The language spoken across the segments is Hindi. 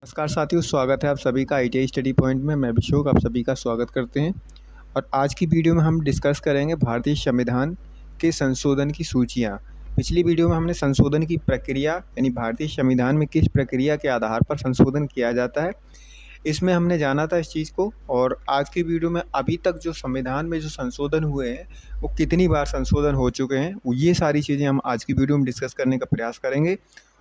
नमस्कार साथियों, स्वागत है आप सभी का ITI स्टडी पॉइंट में। मैं अभिषेक आप सभी का स्वागत करते हैं। और आज की वीडियो में हम डिस्कस करेंगे भारतीय संविधान के संशोधन की सूचियाँ। पिछली वीडियो में हमने संशोधन की प्रक्रिया यानी भारतीय संविधान में किस प्रक्रिया के आधार पर संशोधन किया जाता है, इसमें हमने जाना था इस चीज़ को। और आज की वीडियो में अभी तक जो संविधान में जो संशोधन हुए हैं वो कितनी बार संशोधन हो चुके हैं, ये सारी चीज़ें हम आज की वीडियो में डिस्कस करने का प्रयास करेंगे।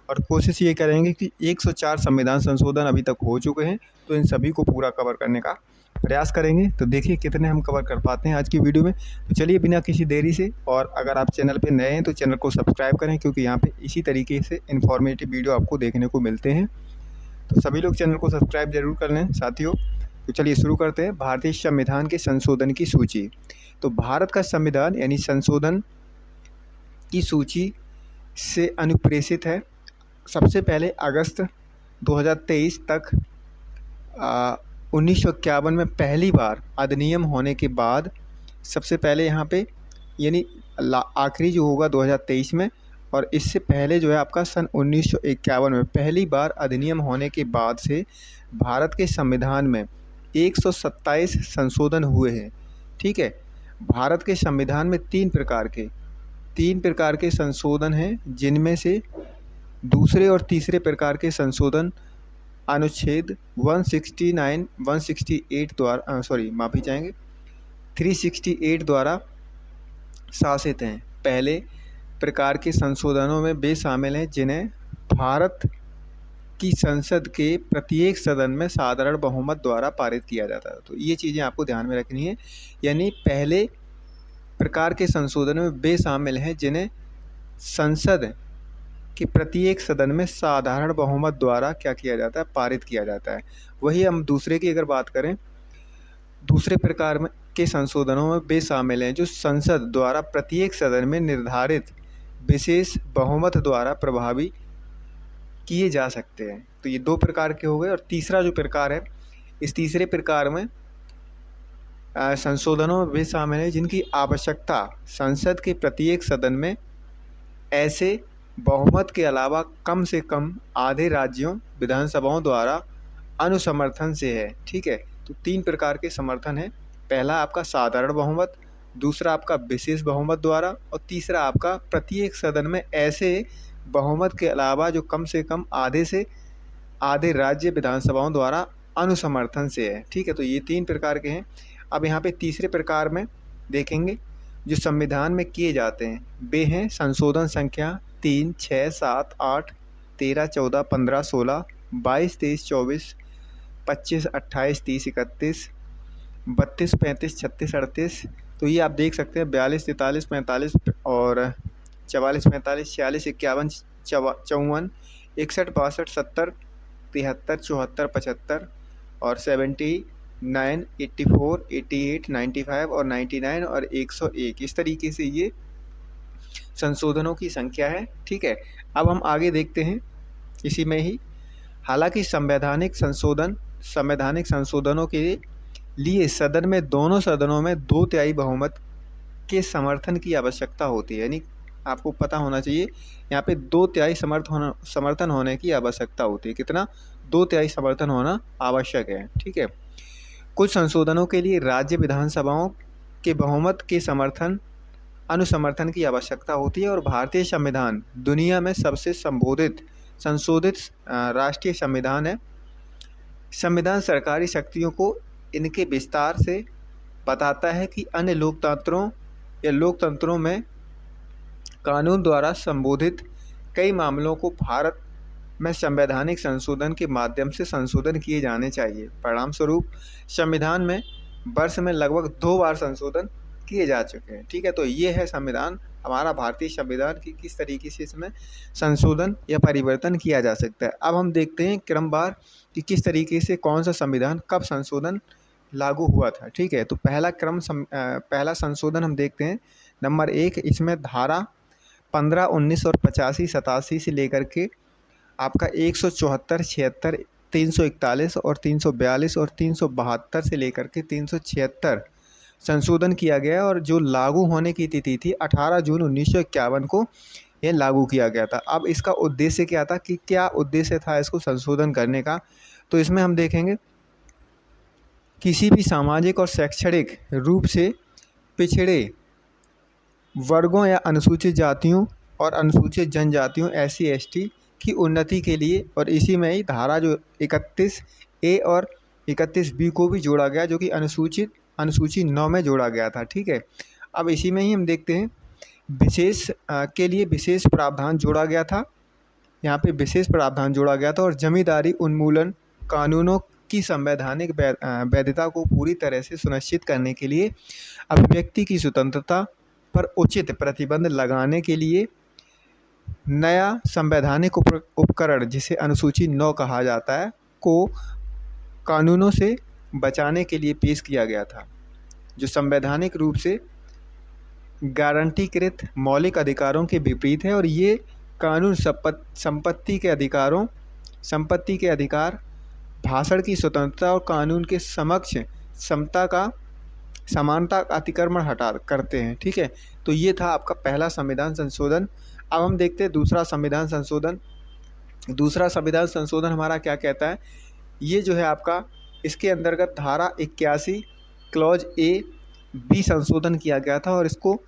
और कोशिश ये करेंगे कि 104 संविधान संशोधन अभी तक हो चुके हैं, तो इन सभी को पूरा कवर करने का प्रयास करेंगे। तो देखिए कितने हम कवर कर पाते हैं आज की वीडियो में। तो चलिए बिना किसी देरी से, और अगर आप चैनल पे नए हैं तो चैनल को सब्सक्राइब करें, क्योंकि यहाँ पे इसी तरीके से इन्फॉर्मेटिव वीडियो आपको देखने को मिलते हैं। तो सभी लोग चैनल को सब्सक्राइब जरूर कर लें साथियों। तो चलिए शुरू करते हैं भारतीय संविधान के संशोधन की सूची। तो भारत का संविधान यानी संशोधन की सूची से अनुप्रेषित है। सबसे पहले अगस्त 2023 तक 1951 में पहली बार अधिनियम होने के बाद सबसे पहले यहाँ पे यानी आखिरी जो होगा 2023 में, और इससे पहले जो है आपका सन 1951 में पहली बार अधिनियम होने के बाद से भारत के संविधान में 127 संशोधन हुए हैं। ठीक है, भारत के संविधान में तीन प्रकार के संशोधन हैं, जिनमें से दूसरे और तीसरे प्रकार के संशोधन अनुच्छेद 169 168 द्वारा 368 द्वारा शासित हैं। पहले प्रकार के संशोधनों में वे शामिल हैं जिन्हें भारत की संसद के प्रत्येक सदन में साधारण बहुमत द्वारा पारित किया जाता है। तो ये चीज़ें आपको ध्यान में रखनी है। यानी पहले प्रकार के संशोधन में वे शामिल हैं जिन्हें संसद कि प्रत्येक सदन में साधारण बहुमत द्वारा क्या किया जाता है, पारित किया जाता है। वही हम दूसरे की अगर बात करें, दूसरे प्रकार में के संशोधनों में वे शामिल हैं जो संसद द्वारा प्रत्येक सदन में निर्धारित विशेष बहुमत द्वारा प्रभावी किए जा सकते हैं। तो ये दो प्रकार के हो गए। और तीसरा जो प्रकार है, इस तीसरे प्रकार में संशोधनों में वे शामिल हैं जिनकी आवश्यकता संसद के प्रत्येक सदन में ऐसे बहुमत के अलावा कम से कम आधे राज्यों विधानसभाओं द्वारा अनुसमर्थन से है। ठीक है, तो तीन प्रकार के समर्थन है। पहला आपका साधारण बहुमत, दूसरा आपका विशेष बहुमत द्वारा, और तीसरा आपका प्रत्येक सदन में ऐसे बहुमत के अलावा जो कम से कम आधे से आधे राज्य विधानसभाओं द्वारा अनुसमर्थन से है। ठीक है, तो ये तीन प्रकार के हैं। अब यहाँ पे तीसरे प्रकार में देखेंगे जो संविधान में किए जाते हैं, वे हैं संशोधन संख्या 3, 6, 7, 8, 13, 14, 15, 16, 22, 23, 24, 25, 28, 30, 31, 32, 35, 36, 38। तो ये आप देख सकते हैं 42, 43, 45 और 44, 45, 46, 51, 54, 61, 62, 70, 73, 74, 75 और 79, 84, 88, 95 और 99 और 101। इस तरीके से ये संशोधनों की संख्या है। ठीक है, अब हम आगे देखते हैं इसी में ही। हालांकि संवैधानिक संशोधनों के लिए सदन में दोनों सदनों में 2/3 बहुमत के समर्थन की आवश्यकता होती है। यानी आपको पता होना चाहिए यहाँ पे 2/3 समर्थन होने की आवश्यकता होती है। कितना? 2/3 समर्थन होना आवश्यक है। ठीक है, कुछ संशोधनों के लिए राज्य विधानसभाओं के बहुमत के अनुसमर्थन की आवश्यकता होती है। और भारतीय संविधान दुनिया में सबसे संशोधित राष्ट्रीय संविधान है। संविधान सरकारी शक्तियों को इनके विस्तार से बताता है कि अन्य लोकतंत्रों में कानून द्वारा संबोधित कई मामलों को भारत में संवैधानिक संशोधन के माध्यम से संशोधन किए जाने चाहिए। परिणाम स्वरूप संविधान में वर्ष में लगभग 2 बार संशोधन किए जा चुके हैं। ठीक है, तो ये है संविधान, हमारा भारतीय संविधान की किस तरीके से इसमें संशोधन या परिवर्तन किया जा सकता है। अब हम देखते हैं क्रमवार कि किस तरीके से कौन सा संविधान कब संशोधन लागू हुआ था। ठीक है, तो पहला संशोधन हम देखते हैं। नंबर 1, इसमें धारा 15, 19 और 85, 87 से लेकर के आपका 174, 76, 341 और 342 और 372 से लेकर के 376 संशोधन किया गया। और जो लागू होने की तिथि थी 18 जून 1951 को ये लागू किया गया था। अब इसका उद्देश्य क्या था, कि क्या उद्देश्य था इसको संशोधन करने का, तो इसमें हम देखेंगे किसी भी सामाजिक और शैक्षणिक रूप से पिछड़े वर्गों या अनुसूचित जातियों और अनुसूचित जनजातियों SC ST की उन्नति के लिए, और इसी में ही धारा जो 31A और 31B को भी जोड़ा गया, जो कि अनुसूची 9 में जोड़ा गया था। ठीक है, अब इसी में ही हम देखते हैं के लिए विशेष प्रावधान जोड़ा गया था। यहाँ पे विशेष प्रावधान जोड़ा गया था, और जमींदारी उन्मूलन कानूनों की संवैधानिक वैधता को पूरी तरह से सुनिश्चित करने के लिए अभिव्यक्ति की स्वतंत्रता पर उचित प्रतिबंध लगाने के लिए नया संवैधानिक उपकरण, जिसे अनुसूची 9 कहा जाता है, को कानूनों से बचाने के लिए पेश किया गया था, जो संवैधानिक रूप से गारंटीकृत मौलिक अधिकारों के विपरीत है। और ये कानून संपत्ति के अधिकार, भाषण की स्वतंत्रता और कानून के समक्ष समानता का अतिक्रमण हटा करते हैं। ठीक है, तो ये था आपका पहला संविधान संशोधन। अब हम देखते हैं दूसरा संविधान संशोधन। दूसरा संविधान संशोधन हमारा क्या कहता है, ये जो है आपका, इसके अंतर्गत धारा 81 क्लॉज A B संशोधन किया गया था, और इसको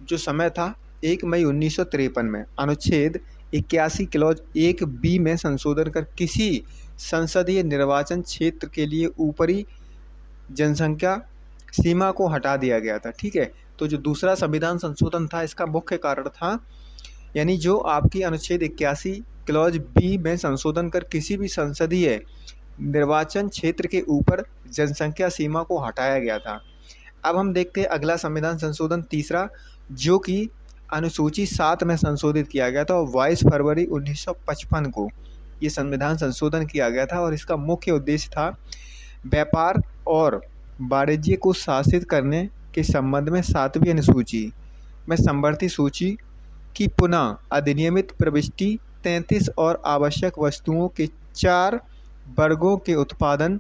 जो समय था 1 मई 1953 में अनुच्छेद 81 क्लॉज 1B में संशोधन कर किसी संसदीय निर्वाचन क्षेत्र के लिए ऊपरी जनसंख्या सीमा को हटा दिया गया था। ठीक है, तो जो दूसरा संविधान संशोधन था, इसका मुख्य कारण था, यानी जो आपकी अनुच्छेद 81 क्लॉज B में संशोधन कर किसी भी संसदीय निर्वाचन क्षेत्र के ऊपर जनसंख्या सीमा को हटाया गया था। अब हम देखते हैं अगला संविधान संशोधन तीसरा, जो कि अनुसूची 7 में संशोधित किया गया था, और 22 फरवरी 1955 को ये संविधान संशोधन किया गया था। और इसका मुख्य उद्देश्य था व्यापार और वाणिज्य को शासित करने के संबंध में 7वीं अनुसूची में समवर्ती सूची की पुनः अधिनियमित प्रविष्टि 33 और आवश्यक वस्तुओं के 4 वर्गों के उत्पादन,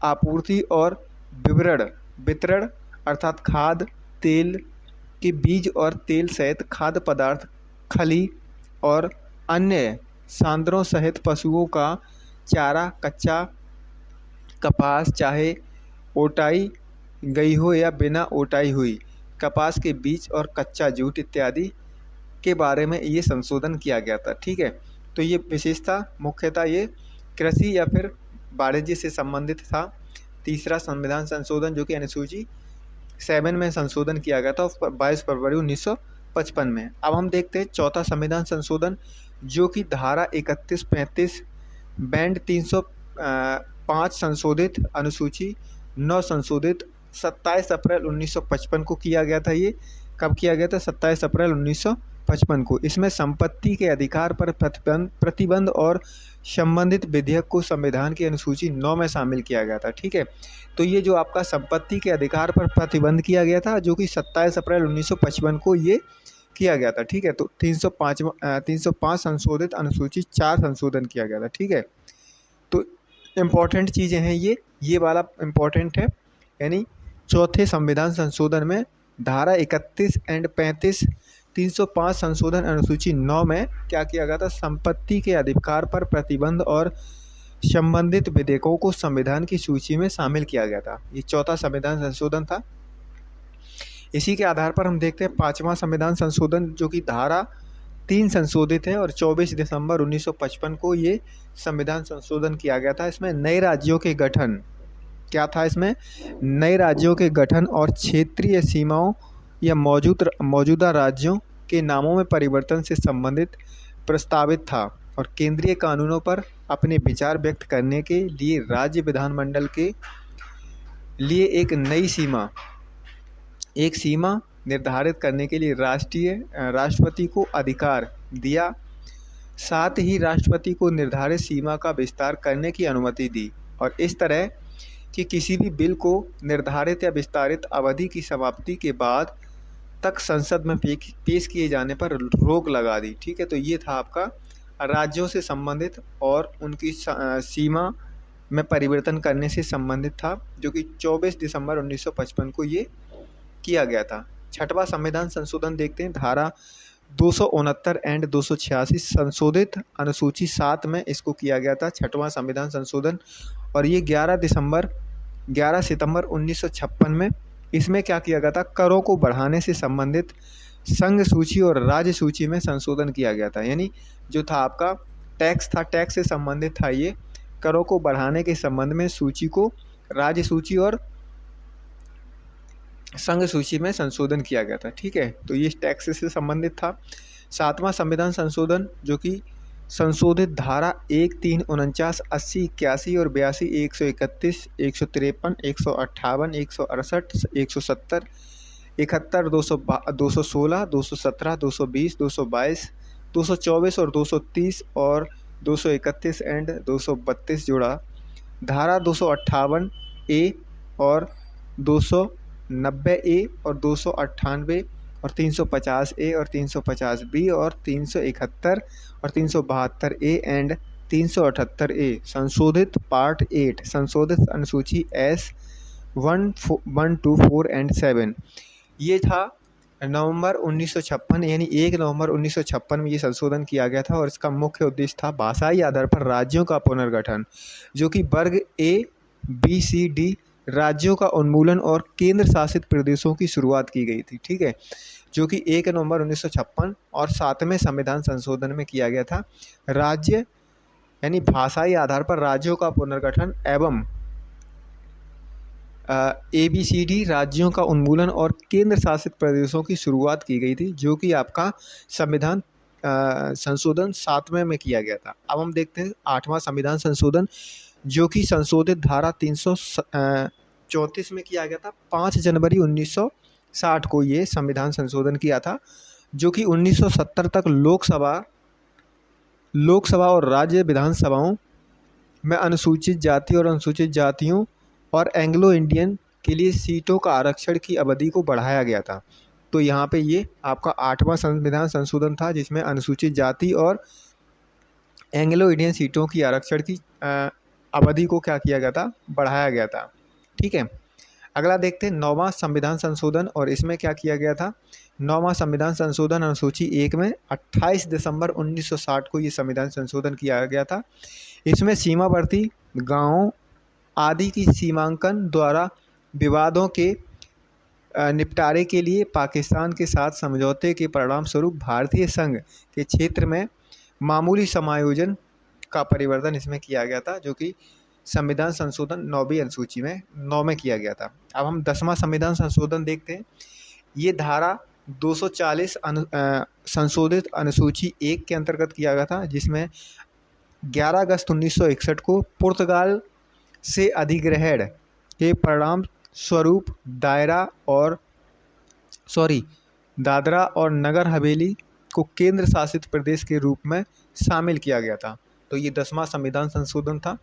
आपूर्ति और वितरण अर्थात खाद, तेल के बीज और तेल सहित खाद्य पदार्थ, खली और अन्य सांद्रों सहित पशुओं का चारा, कच्चा कपास, चाहे ओटाई गई हो या बिना ओटाई हुई कपास के बीज और कच्चा जूट इत्यादि के बारे में ये संशोधन किया गया था। ठीक है, तो ये विशेषता मुख्यतः ये कृषि या फिर वाणिज्य से संबंधित था। तीसरा संविधान संशोधन जो कि अनुसूची 7 में संशोधन किया गया था 22 फरवरी 1955 में। अब हम देखते हैं चौथा संविधान संशोधन, जो कि धारा 31-35 बैंड 305 संशोधित, अनुसूची 9 संशोधित 27 अप्रैल 1955 को किया गया था। ये कब किया गया था? 27 अप्रैल 1955 को। इसमें संपत्ति के अधिकार पर प्रतिबंध और संबंधित विधेयक को संविधान की अनुसूची 9 में शामिल किया गया था। ठीक है, तो ये जो आपका संपत्ति के अधिकार पर प्रतिबंध किया गया था, जो कि 27 अप्रैल 1955 को ये किया गया था। ठीक है, तो 305 संशोधित, अनुसूची 4 संशोधन किया गया था। ठीक है, तो इम्पॉर्टेंट चीज़ें हैं ये वाला इम्पॉर्टेंट है, यानी चौथे संविधान संशोधन में धारा 31 एंड 35 305 संशोधन अनुसूची 9 में क्या किया गया था? संपत्ति के अधिकार पर प्रतिबंध और संबंधित विधेयकों को संविधान की सूची में शामिल किया गया था। ये चौथा संविधान संशोधन था। इसी के आधार पर हम देखते हैं पांचवा संविधान संशोधन, जो कि धारा 3 संशोधित है और 24 दिसंबर 1955 को ये संविधान संशोधन किया गया था। इसमें नए राज्यों के गठन, क्या था इसमें? नए राज्यों के गठन और क्षेत्रीय सीमाओं या मौजूदा राज्यों के नामों में परिवर्तन से संबंधित प्रस्तावित था, और केंद्रीय कानूनों पर अपने विचार व्यक्त करने के लिए राज्य विधानमंडल के लिए एक नई सीमा निर्धारित करने के लिए राष्ट्रपति को अधिकार दिया। साथ ही राष्ट्रपति को निर्धारित सीमा का विस्तार करने की अनुमति दी, और इस तरह कि किसी भी बिल को निर्धारित या विस्तारित अवधि की समाप्ति के बाद तक संसद में पेश किए जाने पर रोक लगा दी। ठीक है, तो ये था आपका राज्यों से संबंधित और उनकी सीमा में परिवर्तन करने से संबंधित था, जो कि 24 दिसंबर 1955 को ये किया गया था। छठवां संविधान संशोधन देखते हैं, धारा 269 एंड 286 संशोधित अनुसूची 7 में इसको किया गया था, छठवां संविधान संशोधन। और ये 11 सितंबर 1956 में इसमें क्या किया गया था, करों को बढ़ाने से संबंधित संघ सूची और राज्य सूची में संशोधन किया गया था। यानी जो था आपका टैक्स था, टैक्स से संबंधित था ये, करों को बढ़ाने के संबंध में सूची को राज्य सूची और संघ सूची में संशोधन किया गया था। ठीक है, तो ये टैक्स से संबंधित था। सातवां संविधान संशोधन जो कि संशोधित धारा 1, 3, 49, 80, 81 और 82, 131, 153, 158, 168, 170, 71, 216, 217, 220, 222, 224 और 230 और 231 एंड 232 जोड़ा। धारा 258 ए और 290 ए और 298 और 350 ए और 350 बी और 371 और 372 ए एंड 378 ए। संशोधित पार्ट 8 संशोधित अनुसूची एस 1, 2, 4 एंड 7। ये था नवंबर 1956, यानी 1 नवंबर 1956 में ये संशोधन किया गया था। और इसका मुख्य उद्देश्य था भाषाई आधार पर राज्यों का पुनर्गठन, जो कि वर्ग ए, बी, सी, डी राज्यों का उन्मूलन और केंद्र शासित प्रदेशों की शुरुआत की गई थी। ठीक है, जो कि 1 नवंबर 1956 और 7वें संविधान संशोधन में किया गया था। राज्य यानी भाषाई आधार पर राज्यों का पुनर्गठन एवं ABCD राज्यों का उन्मूलन और केंद्र शासित प्रदेशों की शुरुआत की गई थी, जो कि आपका संविधान संशोधन 7वें में किया गया था। अब हम देखते हैं 8वां संविधान संशोधन, जो कि संशोधित धारा 334 में किया गया था। 5 जनवरी 1960 को ये संविधान संशोधन किया था, जो कि 1970 तक लोकसभा और राज्य विधानसभाओं में अनुसूचित जाति और अनुसूचित जातियों और एंग्लो इंडियन के लिए सीटों का आरक्षण की अवधि को बढ़ाया गया था। तो यहाँ पे ये आपका 8वां संविधान संशोधन था, जिसमें अनुसूचित जाति और एंग्लो इंडियन सीटों की आरक्षण की अवधि को क्या किया गया था, बढ़ाया गया था। ठीक है, अगला देखते हैं 9वां संविधान संशोधन, और इसमें क्या किया गया था। 9वां संविधान संशोधन अनुसूची 1 में 28 दिसंबर 1960 को ये संविधान संशोधन किया गया था। इसमें सीमावर्ती गांवों आदि की सीमांकन द्वारा विवादों के निपटारे के लिए पाकिस्तान के साथ समझौते के परिणाम स्वरूप भारतीय संघ के क्षेत्र में मामूली समायोजन का परिवर्तन इसमें किया गया था, जो कि संविधान संशोधन 9वीं अनुसूची में 9 में किया गया था। अब हम 10वां संविधान संशोधन देखते हैं। ये धारा 240 संशोधित अनुसूची 1 के अंतर्गत किया गया था, जिसमें 11 अगस्त 1961 को पुर्तगाल से अधिग्रहण के परिणाम स्वरूप दादरा और नगर हवेली को केंद्र शासित प्रदेश के रूप में शामिल किया गया था। तो ये 10वां संविधान संशोधन था।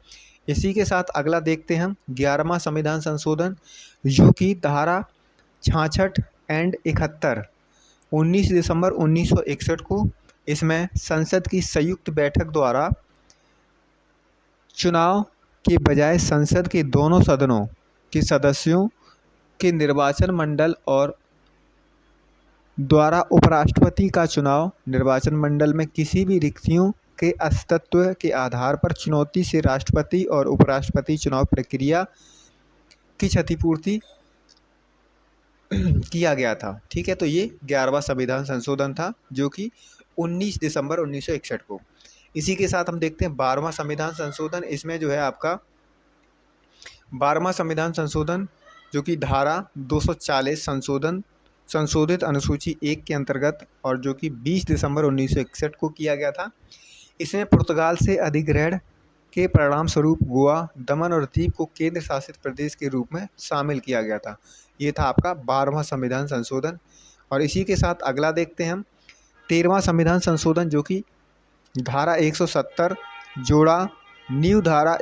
इसी के साथ अगला देखते हैं हम 11वां संविधान संशोधन, जो कि धारा 66 एंड 71 19 दिसंबर 1961 को इसमें संसद की संयुक्त बैठक द्वारा चुनाव के बजाय संसद के दोनों सदनों के सदस्यों के निर्वाचन मंडल और द्वारा उपराष्ट्रपति का चुनाव निर्वाचन मंडल में किसी भी रिक्तियों के अस्तित्व के आधार पर चुनौती से राष्ट्रपति और उपराष्ट्रपति चुनाव प्रक्रिया की क्षतिपूर्ति किया गया था। ठीक है, तो ये 11वां संविधान संशोधन था, जो कि 19 दिसंबर 1961 को। इसी के साथ हम देखते हैं 12वां संविधान संशोधन। इसमें जो है आपका 12वां संविधान संशोधन, जो कि धारा 240 संशोधित अनुसूची 1 के अंतर्गत और जो कि 20 दिसंबर 1961 को किया गया था। इसमें पुर्तगाल से अधिग्रहण के परिणाम स्वरूप गोवा, दमन और दीव को केंद्र शासित प्रदेश के रूप में शामिल किया गया था। ये था आपका 12वां संविधान संशोधन। और इसी के साथ अगला देखते हैं हम 13वां संविधान संशोधन, जो कि धारा 170 जोड़ा न्यू धारा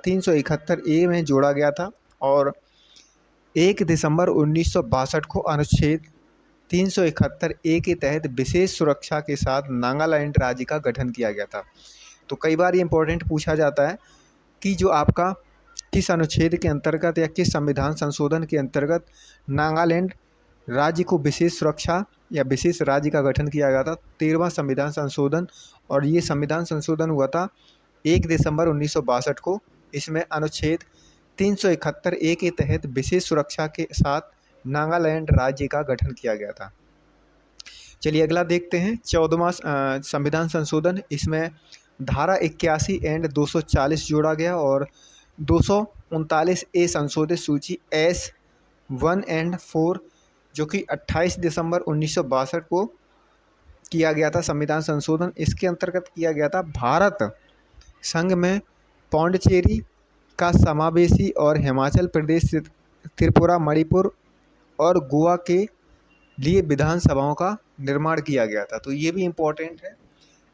371 ए में जोड़ा गया था और 1 दिसंबर 1962 को अनुच्छेद 371 ए के तहत विशेष सुरक्षा के साथ नागालैंड राज्य का गठन किया गया था। तो कई बार ये इम्पोर्टेंट पूछा जाता है कि जो आपका किस अनुच्छेद के अंतर्गत या किस संविधान संशोधन के अंतर्गत नागालैंड राज्य को विशेष सुरक्षा या विशेष राज्य का गठन किया गया था। 13वां संविधान संशोधन, और ये संविधान संशोधन हुआ था 1 दिसंबर 1962 को। इसमें अनुच्छेद 371A के तहत विशेष सुरक्षा के साथ नागालैंड राज्य का गठन किया गया था। चलिए अगला देखते हैं 14वां संविधान संशोधन। इसमें धारा 81 एंड 240 जोड़ा गया और 239A संशोधित सूची S 1 एंड 4 जो कि 28 दिसंबर 1962 को किया गया था संविधान संशोधन। इसके अंतर्गत किया गया था भारत संघ में पौंडचेरी का समावेशी और हिमाचल प्रदेश, त्रिपुरा, मणिपुर और गोवा के लिए विधानसभाओं का निर्माण किया गया था। तो ये भी इम्पोर्टेंट है।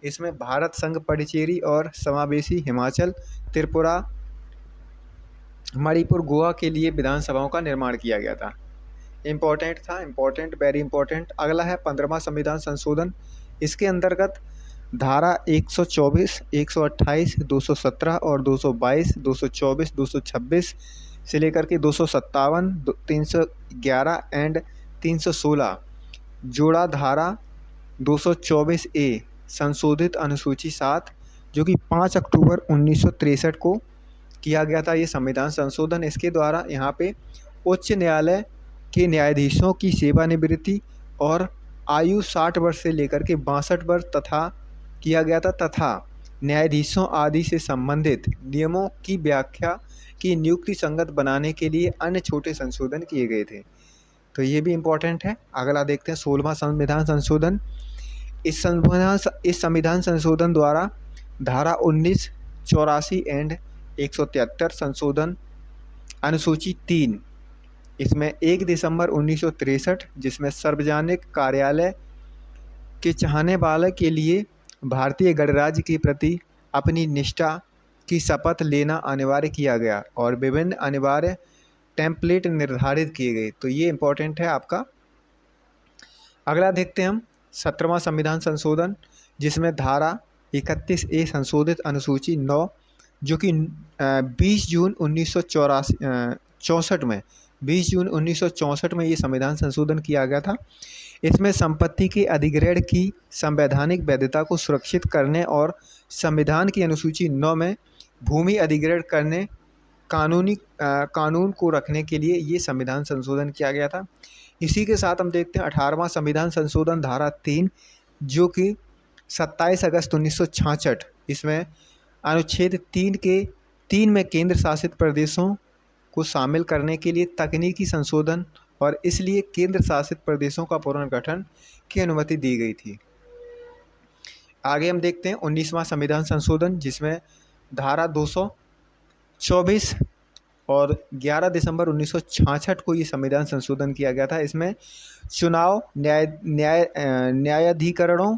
इसमें भारत संघ, पौंडचेरी और समावेशी हिमाचल, त्रिपुरा, मणिपुर, गोवा के लिए विधानसभाओं का निर्माण किया गया था। इम्पोर्टेंट था, इम्पोर्टेंट, वेरी इम्पोर्टेंट। अगला है 15वां संविधान संशोधन। इसके अंतर्गत धारा 124, 128, 217 और 222, 224, 226 से लेकर के 257, 311 एंड 316 जोड़ा धारा 224A संशोधित अनुसूची 7 जो कि 5 अक्टूबर 1963 को किया गया था ये संविधान संशोधन। इसके द्वारा यहाँ पे उच्च न्यायालय के न्यायाधीशों की सेवानिवृत्ति और आयु 60 वर्ष से लेकर के 62 वर्ष तथा किया गया था, तथा न्यायाधीशों आदि से संबंधित नियमों की व्याख्या की नियुक्ति संगत बनाने के लिए अन्य छोटे संशोधन किए गए थे। तो ये भी इम्पोर्टेंट है। अगला देखते हैं 16वां संविधान संशोधन। इस संविधान संशोधन द्वारा धारा 19, 84 एंड 173 संशोधन अनुसूची 3, इसमें 1 दिसंबर 1963 जिसमें सार्वजनिक कार्यालय के चाहने वाले के लिए भारतीय गणराज्य के प्रति अपनी निष्ठा की शपथ लेना अनिवार्य किया गया और विभिन्न अनिवार्य टेम्पलेट निर्धारित किए गए। तो ये इम्पोर्टेंट है आपका। अगला देखते हैं हम 17वां संविधान संशोधन, जिसमें धारा 31A संशोधित अनुसूची 9 जो कि 20 जून 1964 में 20 जून 1964 में ये संविधान संशोधन किया गया था। इसमें संपत्ति के अधिग्रहण की संवैधानिक वैधता को सुरक्षित करने और संविधान की अनुसूची 9 में भूमि अधिग्रहण करने कानून को रखने के लिए ये संविधान संशोधन किया गया था। इसी के साथ हम देखते हैं 18वां संविधान संशोधन धारा 3 जो कि 27 अगस्त 1966, इसमें अनुच्छेद 3 में केंद्र शासित प्रदेशों को शामिल करने के लिए तकनीकी संशोधन और इसलिए केंद्र शासित प्रदेशों का पुनर्गठन की अनुमति दी गई थी। आगे हम देखते हैं 19वां संविधान संशोधन, जिसमें धारा 224 और 11 दिसंबर 1966 को ये संविधान संशोधन किया गया था। इसमें चुनाव न्यायाधिकरणों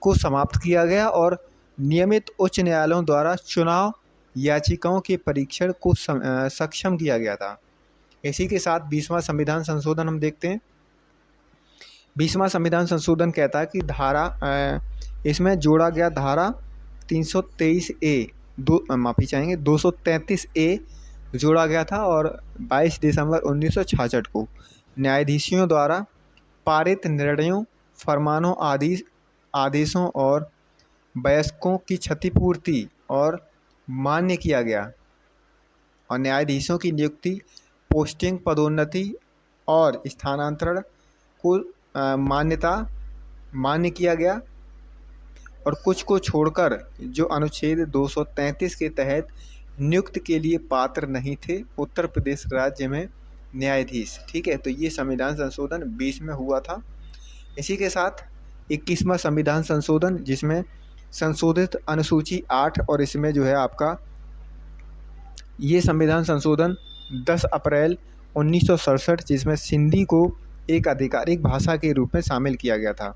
को समाप्त किया गया और नियमित उच्च न्यायालयों द्वारा चुनाव याचिकाओं के परीक्षण को सक्षम किया गया था। इसी के साथ 20वां संविधान संशोधन हम देखते हैं। 20वां संविधान संशोधन कहता है कि इसमें जोड़ा गया धारा 323A 233A जोड़ा गया था और 22 दिसंबर 1966 को न्यायाधीशों द्वारा पारित निर्णयों, फरमानों, आदेशों और वयस्कों की क्षतिपूर्ति और मान्य किया गया और न्यायाधीशों की नियुक्ति, पोस्टिंग, पदोन्नति और स्थानांतरण को मान्य किया गया और कुछ को छोड़कर जो अनुच्छेद 233 के तहत नियुक्त के लिए पात्र नहीं थे उत्तर प्रदेश राज्य में न्यायाधीश। ठीक है, तो ये संविधान संशोधन 20 में हुआ था। इसी के साथ 21वां संविधान संशोधन, जिसमें संशोधित अनुसूची 8 और इसमें जो है आपका ये संविधान संशोधन 10 अप्रैल 1967 जिसमें सिंधी को एक आधिकारिक भाषा के रूप में शामिल किया गया था।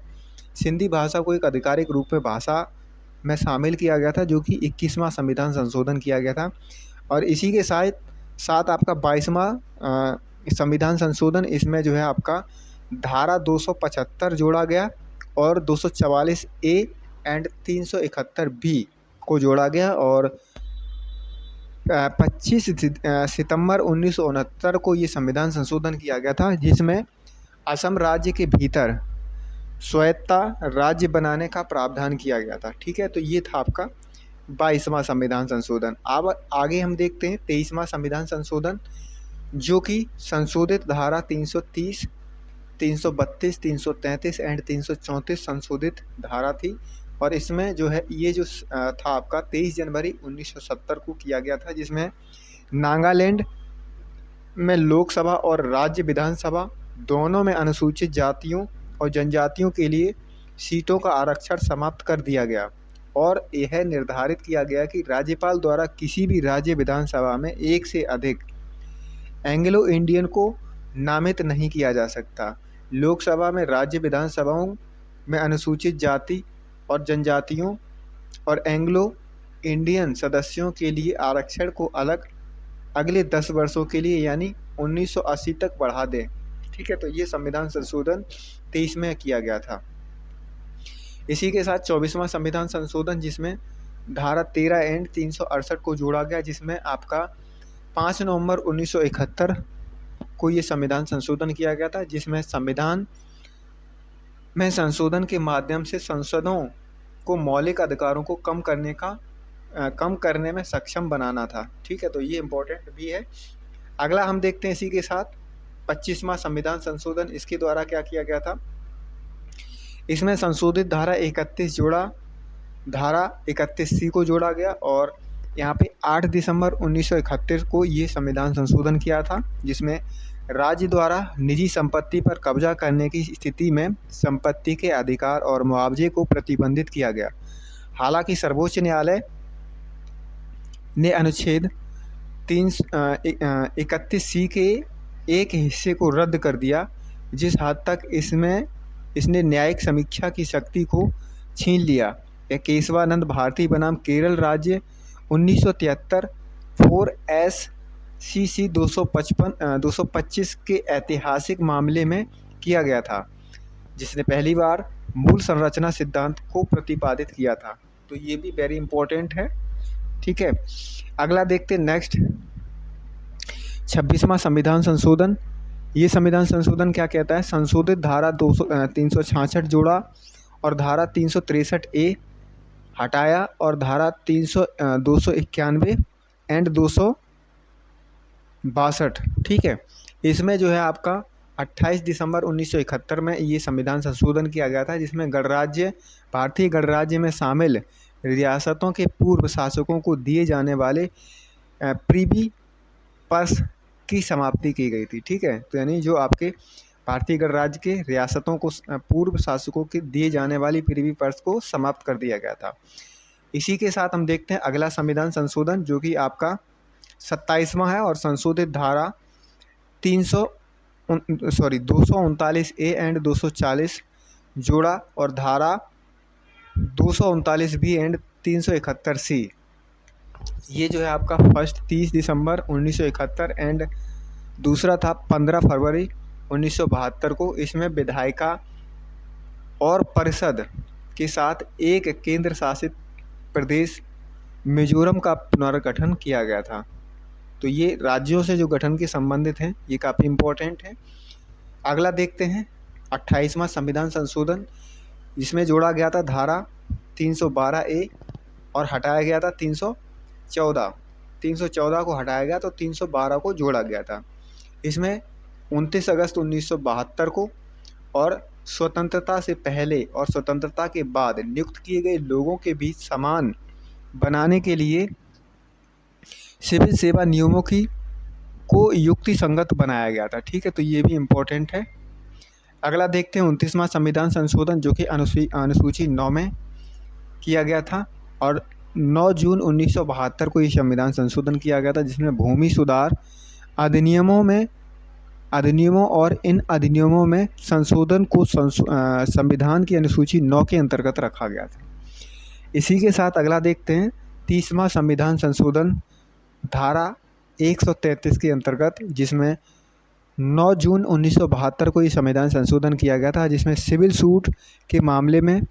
सिंधी भाषा को एक आधिकारिक रूप में भाषा में शामिल किया गया था, जो कि 21वां संविधान संशोधन किया गया था। और इसी के साथ आपका 22वां संविधान संशोधन, इसमें जो है आपका धारा 275 जोड़ा गया और 244A एंड 371B को जोड़ा गया और 25 सितंबर 1969 को ये संविधान संशोधन किया गया था, जिसमें असम राज्य के भीतर स्वायत्ता राज्य बनाने का प्रावधान किया गया था। ठीक है, तो ये था आपका 22वां संविधान संशोधन। अब आगे हम देखते हैं 23वां संविधान संशोधन, जो कि संशोधित धारा 330, 332, 333 एंड 334 संशोधित धारा थी। और इसमें जो है ये जो था आपका 23 जनवरी 1970 को किया गया था, जिसमें नागालैंड में लोकसभा और राज्य विधानसभा दोनों में अनुसूचित जातियों और जनजातियों के लिए सीटों का आरक्षण समाप्त कर दिया गया और यह निर्धारित किया गया कि राज्यपाल द्वारा किसी भी राज्य विधानसभा में एक से अधिक एंग्लो इंडियन को नामित नहीं किया जा सकता। लोकसभा में राज्य विधानसभाओं में अनुसूचित जाति और जनजातियों और एंग्लो इंडियन सदस्यों के लिए आरक्षण को अगले 10 वर्षों के लिए यानी 1980 तक बढ़ा दें। ठीक है, तो ये संविधान संशोधन 23 में किया गया था। इसी के साथ 24वां संविधान संशोधन, जिसमें धारा 13 एंड 368 को जोड़ा गया, जिसमें आपका 5 नवंबर 1971 को ये संविधान संशोधन किया गया था, जिसमें संविधान में संशोधन के माध्यम से संसदों को मौलिक अधिकारों को कम करने में सक्षम बनाना था। ठीक है, तो ये इम्पोर्टेंट भी है। अगला हम देखते हैं इसी के साथ 25वां संविधान संशोधन। इसके द्वारा क्या किया गया था, इसमें संशोधित धारा 31C को जोड़ा गया और यहाँ पे 8 दिसंबर 1971 को ये संविधान संशोधन किया था, जिसमें राज्य द्वारा निजी संपत्ति पर कब्जा करने की स्थिति में संपत्ति के अधिकार और मुआवजे को प्रतिबंधित किया गया। हालांकि सर्वोच्च न्यायालय ने अनुच्छेद 31C के एक हिस्से को रद्द कर दिया, जिस हद तक इसने न्यायिक समीक्षा की शक्ति को छीन लिया। यह केशवानंद भारती बनाम केरल राज्य 1973 4SCC 225 के ऐतिहासिक मामले में किया गया था, जिसने पहली बार मूल संरचना सिद्धांत को प्रतिपादित किया था। तो ये भी वेरी इंपॉर्टेंट है। ठीक है, अगला देखते हैं नेक्स्ट 26वां संविधान संशोधन। ये संविधान संशोधन क्या कहता है, संशोधित धारा 366 जोड़ा और धारा 363A हटाया और धारा 291 एंड 262। ठीक है, इसमें जो है आपका 28 दिसंबर 1971 में ये संविधान संशोधन किया गया था, जिसमें भारतीय गणराज्य में शामिल रियासतों के पूर्व शासकों को दिए जाने वाले प्रीवी पर्स की समाप्ति की गई थी। ठीक है, तो यानी जो आपके भारतीय गणराज्य के रियासतों को पूर्व शासकों के दिए जाने वाली प्रीवी पर्स को समाप्त कर दिया गया था। इसी के साथ हम देखते हैं अगला संविधान संशोधन, जो कि आपका 27वां है और संशोधित धारा 239A एंड 240 जोड़ा और धारा 239B एंड 371C। ये जो है आपका फर्स्ट 30 दिसंबर 1971 एंड दूसरा था 15 फरवरी 1972 को। इसमें विधायिका और परिषद के साथ एक केंद्र शासित प्रदेश मिजोरम का पुनर्गठन किया गया था। तो ये राज्यों से जो गठन के संबंधित हैं, ये काफ़ी इम्पोर्टेंट है। अगला देखते हैं 28वां संविधान संशोधन, जिसमें जोड़ा गया था धारा 312A और हटाया गया था 314 को हटाया गया तो 312 को जोड़ा गया था। इसमें 29 अगस्त 1972 को और स्वतंत्रता से पहले और स्वतंत्रता के बाद नियुक्त किए गए लोगों के बीच समान बनाने के लिए सिविल सेवा नियमों को युक्ति संगत बनाया गया था। ठीक है, तो ये भी इम्पोर्टेंट है। अगला देखते हैं 29वां संविधान संशोधन, जो कि अनुसूची 9 में किया गया था और 9 जून 1972 को ये संविधान संशोधन किया गया था, जिसमें भूमि सुधार अधिनियमों और इन अधिनियमों में संशोधन को संविधान की अनुसूची 9 के अंतर्गत रखा गया था। इसी के साथ अगला देखते हैं 30वां संविधान संशोधन धारा 133 के अंतर्गत, जिसमें 9 जून 1972 को ये संविधान संशोधन किया गया था, जिसमें सिविल सूट के मामले में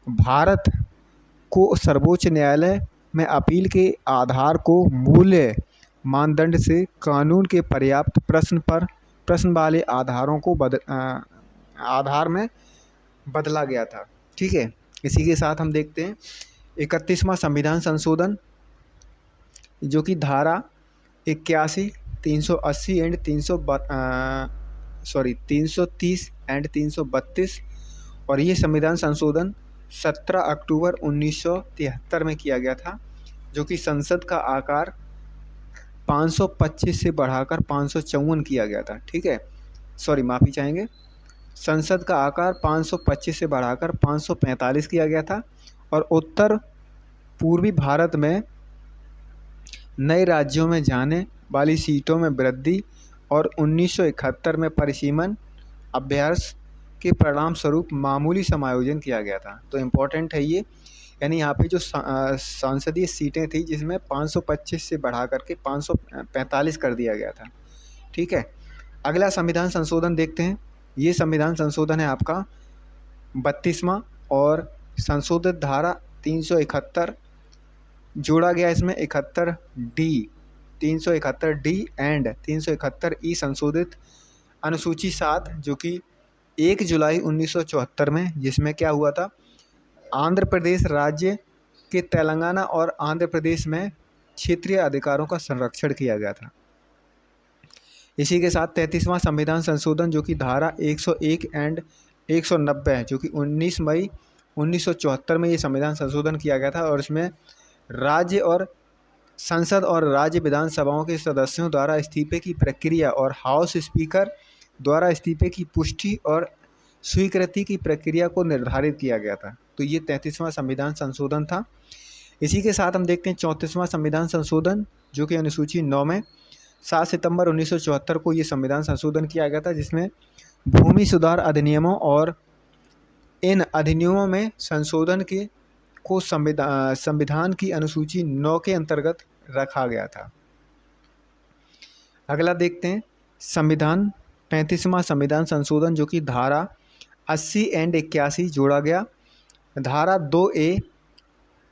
भारत को सर्वोच्च न्यायालय में अपील के आधार को मूल्य मानदंड से कानून के पर्याप्त प्रश्न वाले आधारों को आधार में बदला गया था। ठीक है, इसी के साथ हम देखते हैं 31वां संविधान संशोधन, जो कि धारा 81, 380 एंड 330 एंड 332, और ये संविधान संशोधन 17 अक्टूबर 1973 में किया गया था, जो कि संसद का आकार 525 से बढ़ाकर 554 किया गया था। ठीक है, माफ़ी चाहेंगे, संसद का आकार 525 से बढ़ाकर 545 किया गया था, और उत्तर पूर्वी भारत में नए राज्यों में जाने वाली सीटों में वृद्धि और 1971 में परिसीमन अभ्यास के परिणाम स्वरूप मामूली समायोजन किया गया था। तो इम्पोर्टेंट है ये, यानी यहाँ पे जो सांसदीय सीटें थी जिसमें 525 से बढ़ा करके 545 कर दिया गया था। ठीक है, अगला संविधान संशोधन देखते हैं। ये संविधान संशोधन है आपका 32वां, और संशोधित धारा 371 जोड़ा गया इसमें 371D एंड 371E संशोधित अनुसूची 7, जो कि 1 जुलाई 1974 में, जिसमें क्या हुआ था, आंध्र प्रदेश राज्य के तेलंगाना और आंध्र प्रदेश में क्षेत्रीय अधिकारों का संरक्षण किया गया था। इसी के साथ 33वां संविधान संशोधन, जो कि धारा 101 एंड 190, जो कि 19 मई 1974 में ये संविधान संशोधन किया गया था, और इसमें राज्य और संसद और राज्य विधानसभाओं के सदस्यों द्वारा इस्तीफे की प्रक्रिया और हाउस स्पीकर द्वारा इस्तीफे की पुष्टि और स्वीकृति की प्रक्रिया को निर्धारित किया गया था। तो ये 33वां संविधान संशोधन था। इसी के साथ हम देखते हैं 34वां संविधान संशोधन, जो कि अनुसूची 9 में 7 सितंबर 1974 को ये संविधान संशोधन किया गया था, जिसमें भूमि सुधार अधिनियमों और इन अधिनियमों में संशोधन के को संविधान की अनुसूची 9 के अंतर्गत रखा गया था। अगला देखते हैं 35वां संविधान संशोधन, जो कि धारा 80 एंड 81 जोड़ा गया, धारा 2A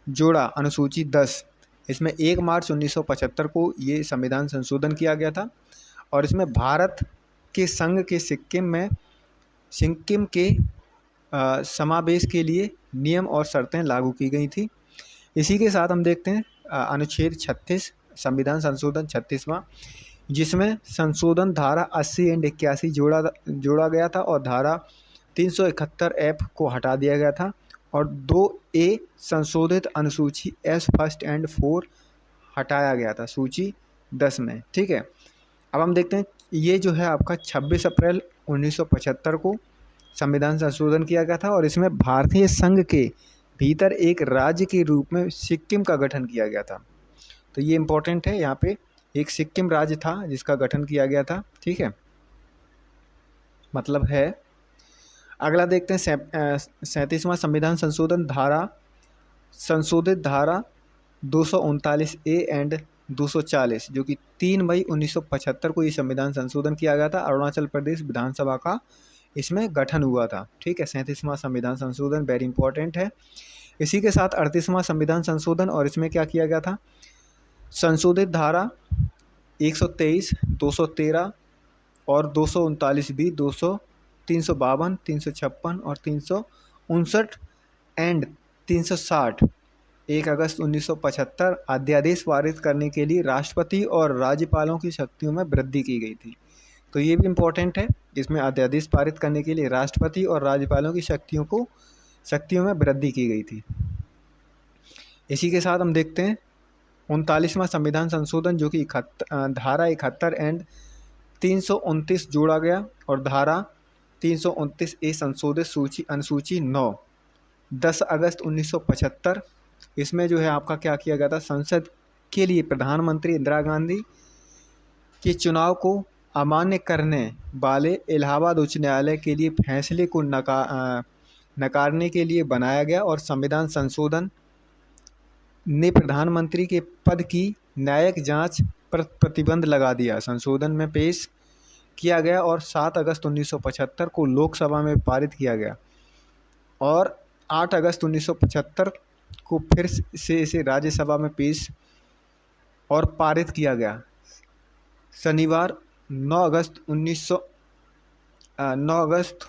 जोड़ा अनुसूची 10, इसमें 1 मार्च 1975 को ये संविधान संशोधन किया गया था, और इसमें भारत के संघ के सिक्किम के समावेश के लिए नियम और शर्तें लागू की गई थी। इसी के साथ हम देखते हैं अनुच्छेद 36 संविधान संशोधन 36वां, जिसमें संशोधन धारा 80 एंड 81 जोड़ा गया था, और धारा 371F को हटा दिया गया था, और 2A संशोधित अनुसूची S फर्स्ट एंड 4 हटाया गया था सूची 10 में। ठीक है, अब हम देखते हैं ये जो है आपका 26 अप्रैल 1975 को संविधान संशोधन किया गया था, और इसमें भारतीय संघ के भीतर एक राज्य के रूप में सिक्किम का गठन किया गया था। तो ये इम्पोर्टेंट है, यहाँ पे एक सिक्किम राज्य था जिसका गठन किया गया था। ठीक है, मतलब है। अगला देखते हैं 37वां संविधान संशोधन, संशोधित धारा 239A एंड 240, जो कि 3 मई 1975 को ये संविधान संशोधन किया गया था। अरुणाचल प्रदेश विधानसभा का इसमें गठन हुआ था। ठीक है, 37वां संविधान संशोधन वेरी इंपॉर्टेंट है। इसी के साथ 38वां संविधान संशोधन, और इसमें क्या किया गया था, संशोधित धारा 123, 213 और 239B, 352, 356 और 359 एंड 360 1 अगस्त 1975 अध्यादेश पारित करने के लिए राष्ट्रपति और राज्यपालों की शक्तियों में वृद्धि की गई थी। तो ये भी इम्पोर्टेंट है, इसमें अध्यादेश पारित करने के लिए राष्ट्रपति और राज्यपालों की शक्तियों में वृद्धि की गई थी। इसी के साथ हम देखते हैं 39वां संविधान संशोधन, जो कि धारा 71 एंड 329 जोड़ा गया, और धारा 329A संशोधित अनुसूची 9 10 अगस्त 1975, इसमें जो है आपका क्या किया गया था, संसद के लिए प्रधानमंत्री इंदिरा गांधी के चुनाव को अमान्य करने वाले इलाहाबाद उच्च न्यायालय के लिए फैसले को नकारने के लिए बनाया गया, और संविधान संशोधन ने प्रधानमंत्री के पद की न्यायिक जांच पर प्रतिबंध लगा दिया। संशोधन में पेश किया गया और 7 अगस्त 1975 को लोकसभा में पारित किया गया, और 8 अगस्त 1975 को फिर से इसे राज्यसभा में पेश और पारित किया गया। शनिवार 9 अगस्त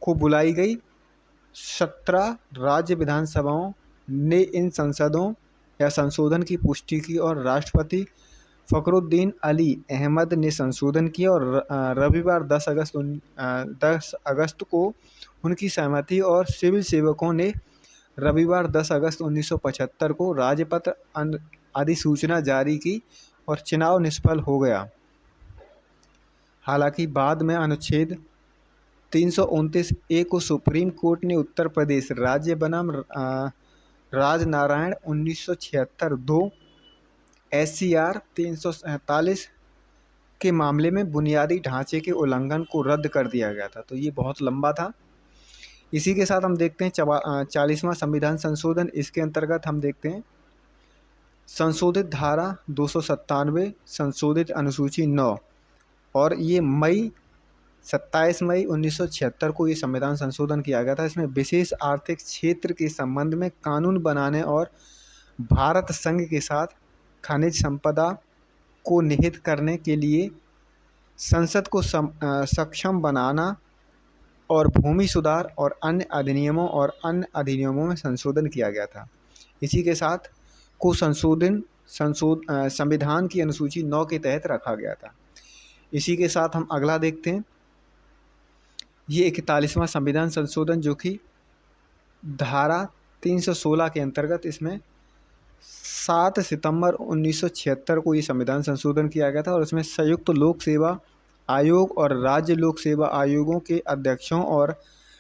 को बुलाई गई 17 राज्य विधानसभाओं ने इन संसदों या संशोधन की पुष्टि की और राष्ट्रपति फ़खरुद्दीन अली अहमद ने संशोधन किया और रविवार 10 अगस्त को उनकी सहमति और सिविल सेवकों ने रविवार 10 अगस्त 1975 को राजपत्र अधिसूचना जारी की और चुनाव निष्फल हो गया। हालांकि बाद में अनुच्छेद 329 ए को सुप्रीम कोर्ट ने उत्तर प्रदेश राज्य बनाम राजनारायण 1976 2 SCR 347 के मामले में बुनियादी ढांचे के उल्लंघन को रद्द कर दिया गया था। तो ये बहुत लंबा था। इसी के साथ हम देखते हैं 40वां संविधान संशोधन। इसके अंतर्गत हम देखते हैं संशोधित धारा 297, संशोधित अनुसूची 9, और ये 27 मई 1976 को ये संविधान संशोधन किया गया था। इसमें विशेष आर्थिक क्षेत्र के संबंध में कानून बनाने और भारत संघ के साथ खनिज संपदा को निहित करने के लिए संसद को सक्षम बनाना और भूमि सुधार और अन्य अधिनियमों में संशोधन किया गया था। इसी के साथ को संविधान की अनुसूची 9 के तहत रखा गया था। इसी के साथ हम अगला देखते हैं, ये 41वां संविधान संशोधन जो कि धारा 316 के अंतर्गत, इसमें 7 सितंबर 1976 को ये संविधान संशोधन किया गया था और इसमें संयुक्त लोक सेवा आयोग और राज्य लोक सेवा आयोगों के अध्यक्षों और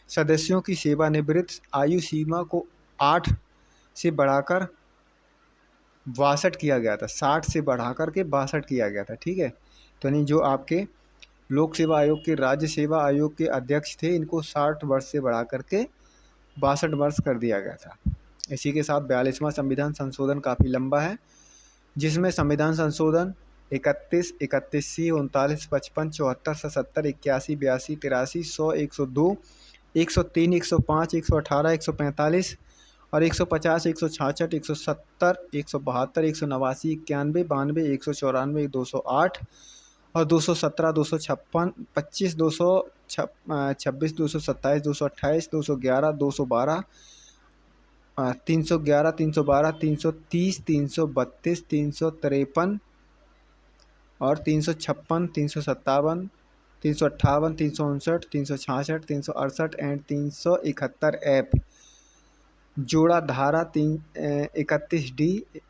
सदस्यों की सेवानिवृत्त आयु सीमा को 8 से बढ़ाकर 62 किया गया था। 60 से बढ़ाकर के 62 किया गया था। ठीक है, तो यानी जो आपके लोक सेवा आयोग के राज्य सेवा आयोग के अध्यक्ष थे, इनको 60 वर्ष से बढ़ा करके 62 वर्ष कर दिया गया था। इसी के साथ 42वां संविधान संशोधन काफ़ी लंबा है, जिसमें संविधान संशोधन 31, 31C, 39, 55, 74, 77, 81, 82, 83, 100, 102, 103, 105, 118, 145 और 150, 166, 170, 172, 189, 91, 92, 194, 208 और 217, 256, 25, 226, 227, 228, 211, 212, 311, 312, 330, 332, 353 और 356, 357, 358, 359, 366, 368 एंड 371 ऐप जोड़ा धारा 31D,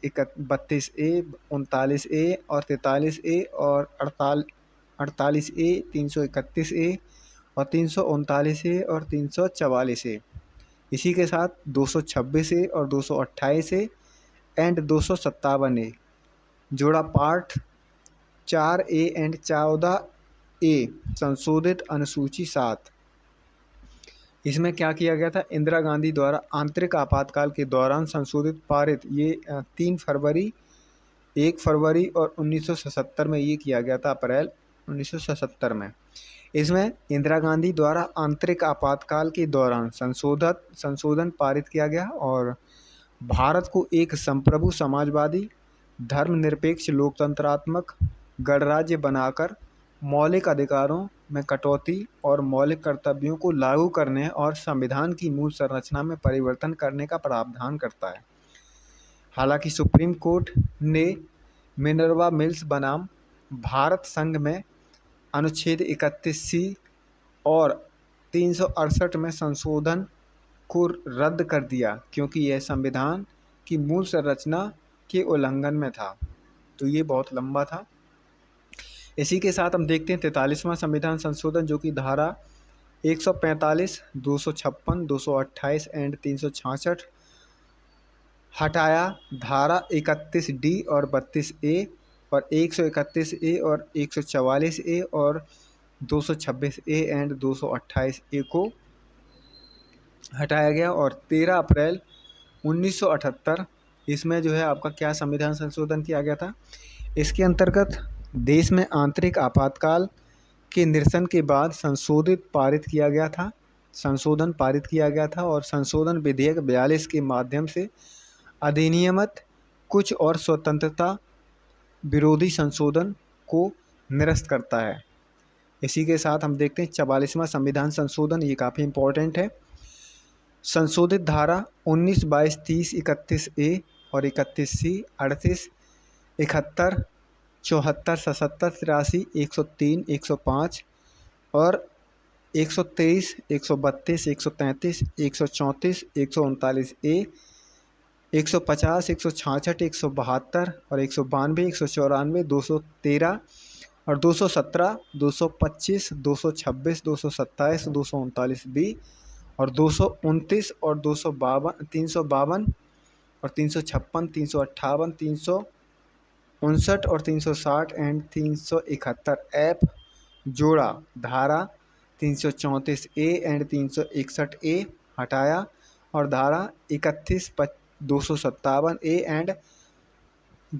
32A, 39A और 43A और 48A, 331A और 339A और 344A। इसी के साथ 226A और 228A एंड 257A जोड़ा पार्ट 4A एंड 14A संशोधित अनुसूची 7। इसमें क्या किया गया था, इंदिरा गांधी द्वारा आंतरिक आपातकाल के दौरान संशोधित पारित ये 1 फरवरी और 1977 में ये किया गया था, अप्रैल 1977 में। इसमें इंदिरा गांधी द्वारा आंतरिक आपातकाल के दौरान संशोधन पारित किया गया और भारत को एक संप्रभु समाजवादी धर्मनिरपेक्ष लोकतंत्रात्मक गणराज्य बनाकर मौलिक अधिकारों में कटौती और मौलिक कर्तव्यों को लागू करने और संविधान की मूल संरचना में परिवर्तन करने का प्रावधान करता है। हालांकि सुप्रीम कोर्ट ने मिनर्वा मिल्स बनाम भारत संघ में अनुच्छेद 31C और 368 में संशोधन को रद्द कर दिया, क्योंकि यह संविधान की मूल संरचना के उल्लंघन में था। तो ये बहुत लंबा था। इसी के साथ हम देखते हैं 43वां संविधान संशोधन, जो कि धारा 145, 256, 228 एंड 366 हटाया धारा 31D और 32A और 131A और 144A और 226A एंड 228A को हटाया गया और 13 अप्रैल 1978 इसमें जो है आपका क्या संविधान संशोधन किया गया था। इसके अंतर्गत देश में आंतरिक आपातकाल के निरसन के बाद संशोधन पारित किया गया था और संशोधन विधेयक 42 के माध्यम से अधिनियमित कुछ और स्वतंत्रता विरोधी संशोधन को निरस्त करता है। इसी के साथ हम देखते हैं 44वां संविधान संशोधन, ये काफ़ी इम्पोर्टेंट है। संशोधित धारा 19, 22, 30, 31A और 31C, 38, 71, 74, 77, 83, 103, 105 और 123, 132, 133, 134, 139A, 150, 166, 172 और 192, 194, 213 और 217, 225, 226, 227, 239B और 229 और 252, 352 और 356, 358, 359 और 360 एंड 371 ऐप जोड़ा धारा 334A एंड 361A हटाया और धारा 31, 257A एंड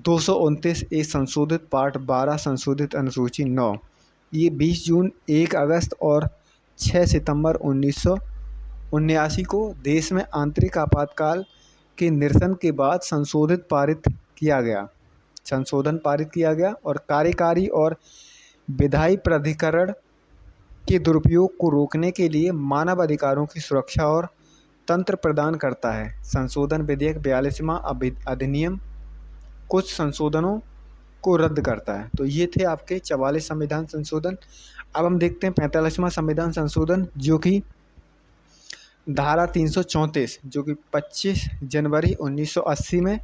229A संशोधित पार्ट 12 संशोधित अनुसूची 9। ये 20 जून, 1 अगस्त और 6 सितंबर 1979 को देश में आंतरिक आपातकाल के निरसन के बाद संशोधन पारित किया गया और कार्यकारी और विधायी प्राधिकरण के दुरुपयोग को रोकने के लिए मानव अधिकारों की सुरक्षा और तंत्र प्रदान करता है। संशोधन विधेयक 42वां अधिनियम कुछ संशोधनों को रद्द करता है। तो ये थे आपके 44 संविधान संशोधन। अब हम देखते हैं 45वां संविधान संशोधन, जो कि धारा 334 जो कि 25 जनवरी 1980 में,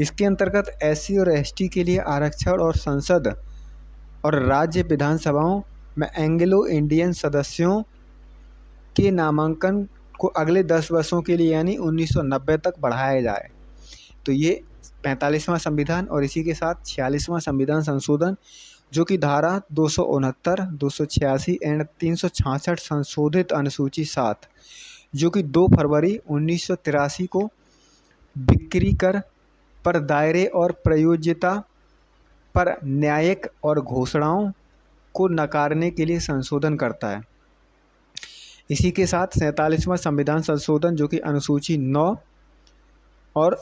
इसके अंतर्गत SC और ST के लिए आरक्षण और संसद और राज्य विधानसभाओं में एंग्लो इंडियन सदस्यों के नामांकन को अगले 10 वर्षों के लिए यानी 1990 तक बढ़ाया जाए। तो ये 45वां संविधान और इसी के साथ 46वां संविधान संशोधन, जो कि धारा 269, 286 एंड 366 संशोधित अनुसूची 7, जो कि 2 फरवरी 1983 को बिक्री कर पर दायरे और प्रयोज्यता पर न्यायिक और घोषणाओं को नकारने के लिए संशोधन करता है। इसी के साथ 47वां संविधान संशोधन, जो कि अनुसूची 9 और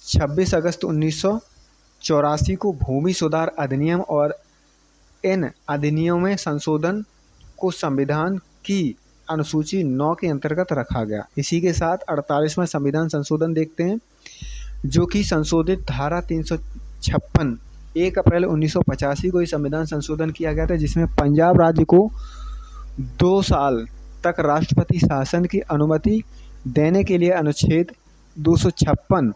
26 अगस्त 1984 को भूमि सुधार अधिनियम और इन अधिनियमों में संशोधन को संविधान की अनुसूची 9 के अंतर्गत रखा गया। इसी के साथ 48वां संविधान संशोधन देखते हैं, जो कि संशोधित धारा 356 1 अप्रैल 1985 को संविधान संशोधन किया गया था, जिसमें पंजाब राज्य को 2 साल तक राष्ट्रपति शासन की अनुमति देने के लिए अनुच्छेद 256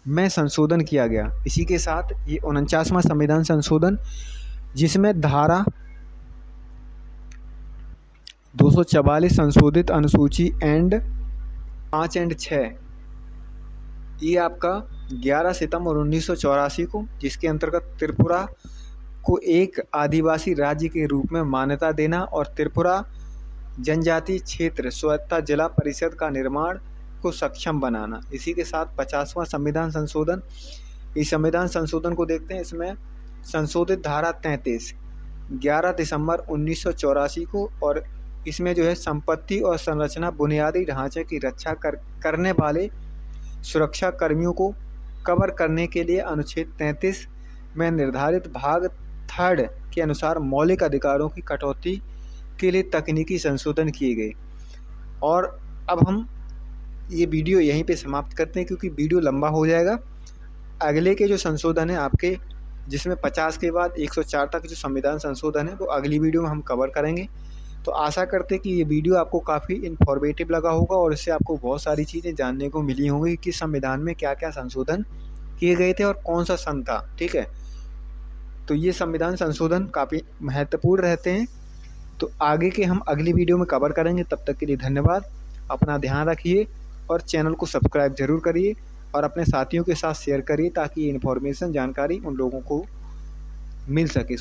में संशोधन किया गया। इसी के साथ ये 49वां संविधान संशोधन, जिसमें धारा 244 संशोधित अनुसूची 5 एंड 6, ये आपका 11 सितंबर 1984 को, जिसके अंतर्गत त्रिपुरा को एक आदिवासी राज्य के रूप में मान्यता देना और त्रिपुरा जनजातीय क्षेत्र स्वायत्ता जिला परिषद का निर्माण को सक्षम बनाना। इसी के साथ 50वां संविधान संशोधन, इस संविधान संशोधन को देखते हैं। इसमें संशोधित धारा 33 11 दिसंबर 1984 को, और इसमें जो है संपत्ति और संरचना बुनियादी ढांचे की रक्षा करने वाले सुरक्षा कर्मियों को कवर करने के लिए अनुच्छेद 33 में निर्धारित भाग 3 के अनुसार मौलिक अधिकारों की कटौती के लिए तकनीकी संशोधन किए गए। और अब हम ये वीडियो यहीं पे समाप्त करते हैं, क्योंकि वीडियो लंबा हो जाएगा। अगले के जो संशोधन है आपके, जिसमें 50 के बाद 104 तक जो संविधान संशोधन है, वो अगली वीडियो में हम कवर करेंगे। तो आशा करते हैं कि ये वीडियो आपको काफ़ी इन्फॉर्मेटिव लगा होगा और इससे आपको बहुत सारी चीज़ें जानने को मिली होंगी कि संविधान में क्या क्या संशोधन किए गए थे और कौन सा सन था। ठीक है, तो ये संविधान संशोधन काफ़ी महत्वपूर्ण रहते हैं। तो आगे के हम अगली वीडियो में कवर करेंगे। तब तक के लिए धन्यवाद। अपना ध्यान रखिए और चैनल को सब्सक्राइब ज़रूर करिए और अपने साथियों के साथ शेयर करिए, ताकि ये इन्फॉर्मेशन जानकारी उन लोगों को मिल सके।